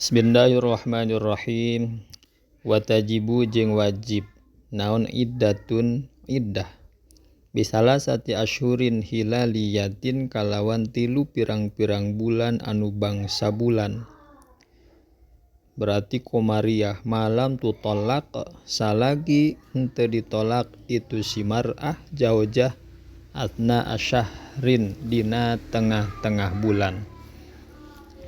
Bismillahirrahmanirrahim. Watajibu jeung wajib naon iddatun iddah bisalah sati asyhurin hilaliyatin kalawan 3 pirang-pirang bulan anu bangsa bulan. Berarti komariah malam tutolak salagi henteu ditolak itu si mar'ah jaujah atna asyahrin dina tengah-tengah bulan.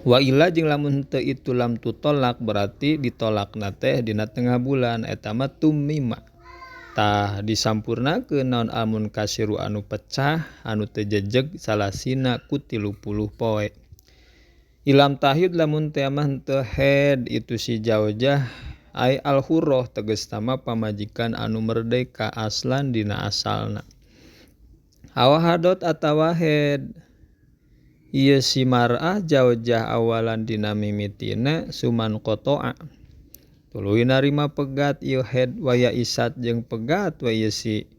Wa illa jeung lamun henteu itu lam tutolak berarti ditolakna teh dina tengah bulan eta mah tummima. Tah disampurnakeun naon amun kasiru anu pecah anu teu jejeg salasina ku 30 poe. Ilam tahyud lamun teh mah henteu haid itu si jaujah ai al-hurrah tegas mah pamajikan anu merdeka aslan dina asalna. Awahadot atawa haid ieu si mar'ah jaujah awalan dina mimitina suman qato'a tuluy narima pegat ieu haid waya isat jeung pegat waya si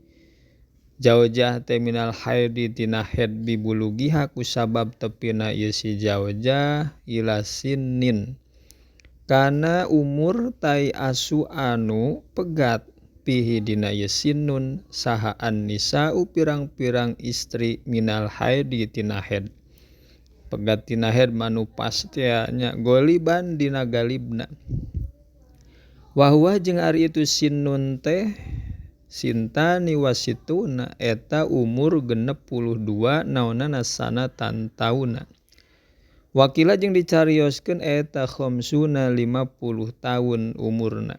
jaujah teh minal haidi tina haid bibulugiha kusabab tepina ieu si jaujah ila sinnin kana umur tai asu anu pegat pihi dina ieu sinnun saha an-nisa'u pirang-pirang istri minal haidi tina haid. Pegat tina haid manu pastianya goliban dina galibna. Wahwa jeung ari itu sinnun teh sintani wasituna eta umur 62 naonna sanatan tauna. Wakila jeung dicarioskeun eta khamsuna 50 taun umurna.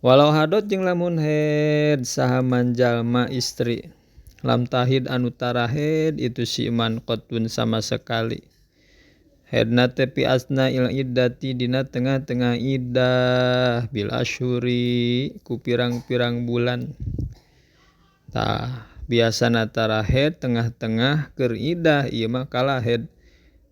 Walau hadot jeung lamun haid saha manjalma istri lam tahid anu tara haid itu si iman qotun sama sekali. Haidna teh pi asna il iddati dina tengah-tengah iddah bil asyhuri ku pirang-pirang bulan. Tah biasana tara haid tengah-tengah keur iddah ieu mah kalah haid.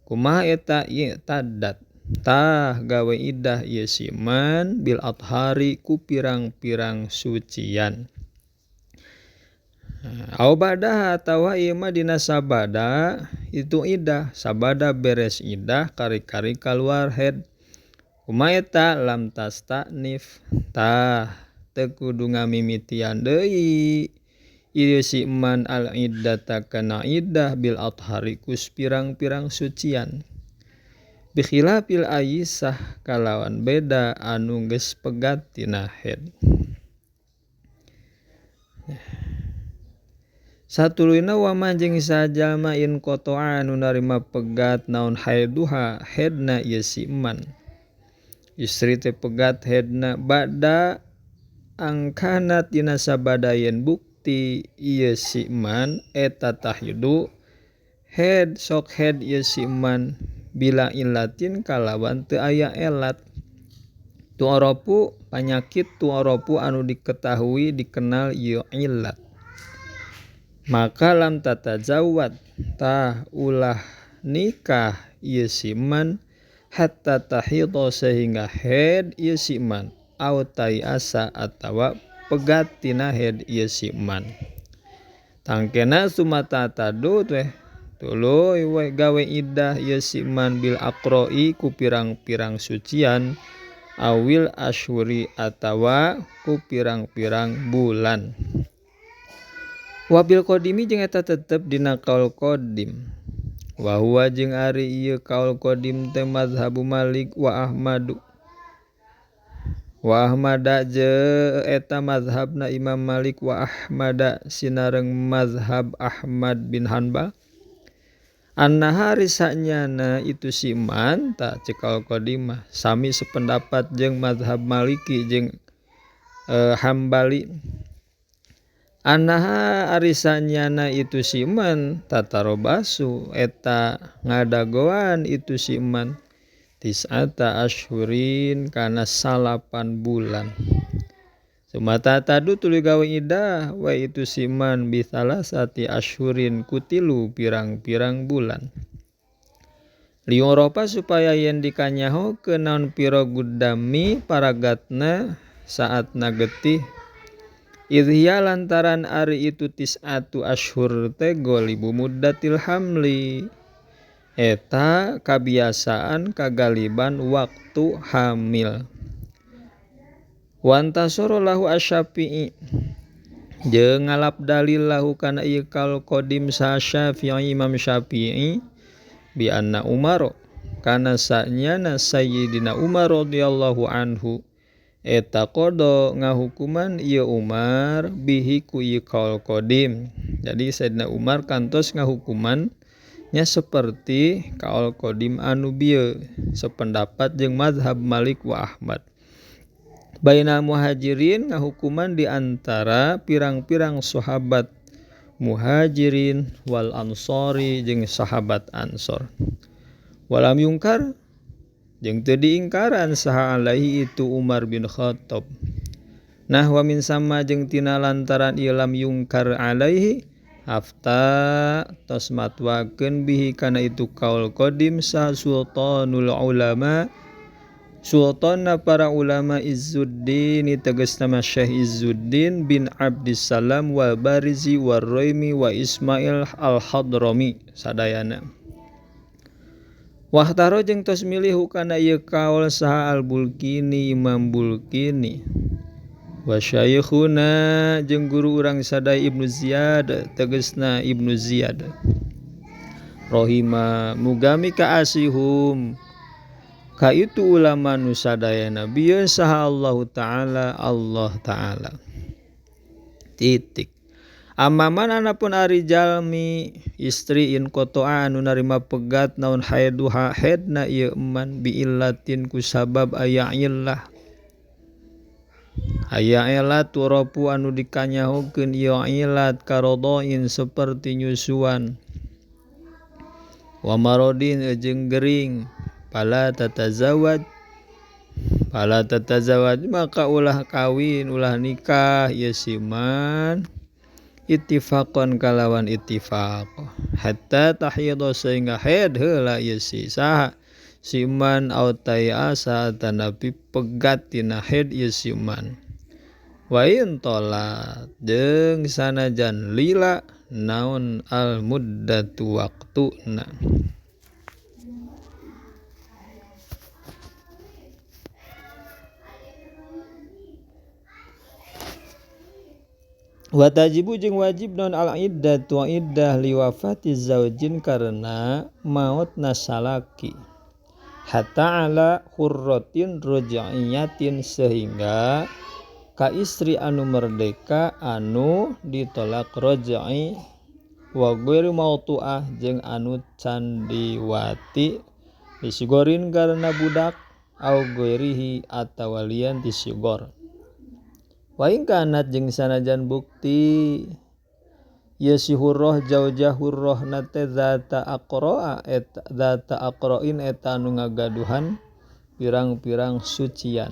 Kumaha eta ieu tadat. Tah gawe iddah ieu si iman bil athari ku pirang-pirang sucian. Au bada atawa ieu mah dina sabada itu iddah sabada beres iddah kari-kari kaluar haid. Kumaha eta lam tastanif tah teu kudu ngamimitian deui ieu si iman al iddata kana iddah bil athari kus pirang-pirang sucian. Bikhilafil aisah kalawan beda anu geus pegat tina haid. Satuluyna wa man jeung sajalma in qato'a anu narima pegat naon haiduha haidna ieu si iman. Istri teh pegat haidna bada angkana tina sabadayen bukti ieu si iman eta tahyidu haid sok haid ieu si iman bila illatin kalawan teu aya elat. Tu'arafu panyakit tu'arafu anu diketahui dikenal ieu illat. Maka lam tatajawad tah ulah nikah ieu si iman hatta tahidha sehingga haid ieu si iman au taiasa atawa pegat tina haid ieu si iman. Tangkena sumata tadu teh tuluy we gawe iddah ieu si iman bil aqra'i ku pirang-pirang sucian awil asyhuri atawa ku pirang-pirang bulan. Wabil qadimi jeung eta tetep dina qaul qadim. Wa huwa jeung ari ieu qaul qadim teh mazhabu Malik wa Ahmadu. Wa Ahmada jeung eta mazhabna Imam Malik wa Ahmada sinareng mazhab Ahmad bin Hanbal. Annaha risanyana itu si iman ta cek qaul qadim mah sami sependapat jeung mazhab Maliki jeung Hambali. Annaha arisanyana itu si iman tatarobasu eta ngadagoan itu si iman tis'ata asyhurin kana 8 bulan. Sumata tadu tuluy gawe iddah wa itu si iman bisalah sati asyhurin ku 3 pirang-pirang bulan. Lioropa supaya yen dikanyahokeun naon pira guddami paragatna saatna getih. Idhiya lantaran ari itu tis'atu asyhur teh golibu muddatil hamli eta kabiasaan kagaliban waktu hamil. Wantasoro lahu asy-Syafi'i jeung ngalap dalil lahu kana ieu kaul qadim sa Syafi'i Imam Syafi'i bi anna Umar kana sanyana Sayyidina Umar radhiyallahu anhu eta qada ngahukuman ieu Umar bihi ku ieu kaul qadim. Jadi Sayyidina Umar kantos ngahukuman nya seperti kaul qadim anu bieu sependapat jeung mazhab Malik wa Ahmad. Bainal muhajirin ngahukuman di antara pirang-pirang sahabat muhajirin wal ansori jeung sahabat ansor. Walam yungkar jeung teu diingkaran saha alaihi itu Umar bin Khattab. Nah wa min sama jeung tina lantaran ieu lam yungkar alaihi hafta tos matwakeun bihi kana itu kaul qadim sa sultanul ulama sultanna para ulama Izzuddin tegasna mah Syekh Izzuddin bin Abdissalam wal Barizi war Raimi wa Ismail al-Hadrami sadayana. Wahtaro jeung tos milih kana ieu kaul saha al-Bulkini Imam Bulkini. Wa syaikhuna jeung guru urang sadaya Ibnu Ziyad tegasna Ibnu Ziyad. Rohima mugami ka asihum ka itu ulama nu sadayana bieu saha Allah Ta'ala. Titik. Amaman anapun ari jalmi istri in qato'a anu narima pegat naon haiduha haidna ieu eman bi illatin ku sabab aya illah. Aya ilat turapu anu dikanyahokeun ieu ilat karodoin seperti nyusuan. Wa marodin jeung gering. Pala tatazawaj maka ulah kawin ulah nikah ieu siman ittifaqan kalawan ittifaq hatta tahidha sehingga haid heula ieu si saha siman au tayasa tanapi pegat tina haid ieu siman wa in tolat jeung sanajan lila naon al muddatu waqtuna. Wa tajibu jeung wajib non al iddatu iddah liwafati zaujin karena mautna salaki hatta ala hurratin raj'iyatin sehingga ka istri anu merdeka anu ditolak raj'i wa ghairu mautuah jeung anu can diwati disigorin karena budak au ghairihi atawa lian disigor. Wa in kanat jeung sanajan bukti ya si hurrah jaujah hurrah nate zata aqra'in eta anu ngagaduhan pirang-pirang sucian.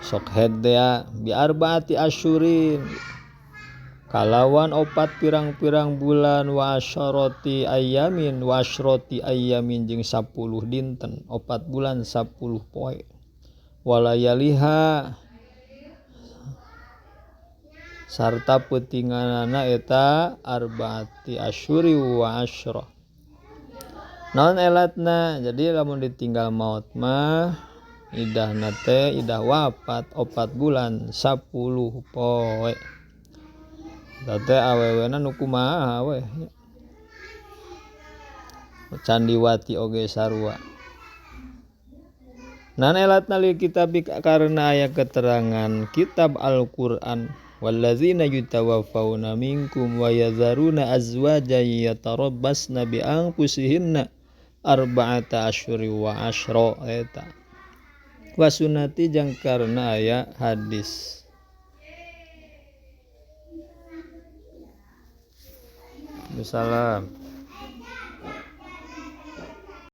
Sok hedea bi arbaati asyurin kalawan 4 pirang-pirang bulan wa asyrati ayyamin jeung 10 dinten 4 bulan 10 poe. Walayaliha sarta peutinganana eta arbaati asyuri wa asyra. Naon elatna jadi lamun ditinggal maut mah idahna teh idah wafat 4 bulan 10 poe. Teh awewena nu kumaha we. Candiwati oge sarua. Nan elatna li kitab karena aya keterangan kitab Al-Qur'an wallazina yutawaffawna minkum wa yadharuna azwajan yatarabbasna bi anfusihinna arba'ata asyhuri wa asyra eta wa sunnati jeung karena aya hadis. Wassalam.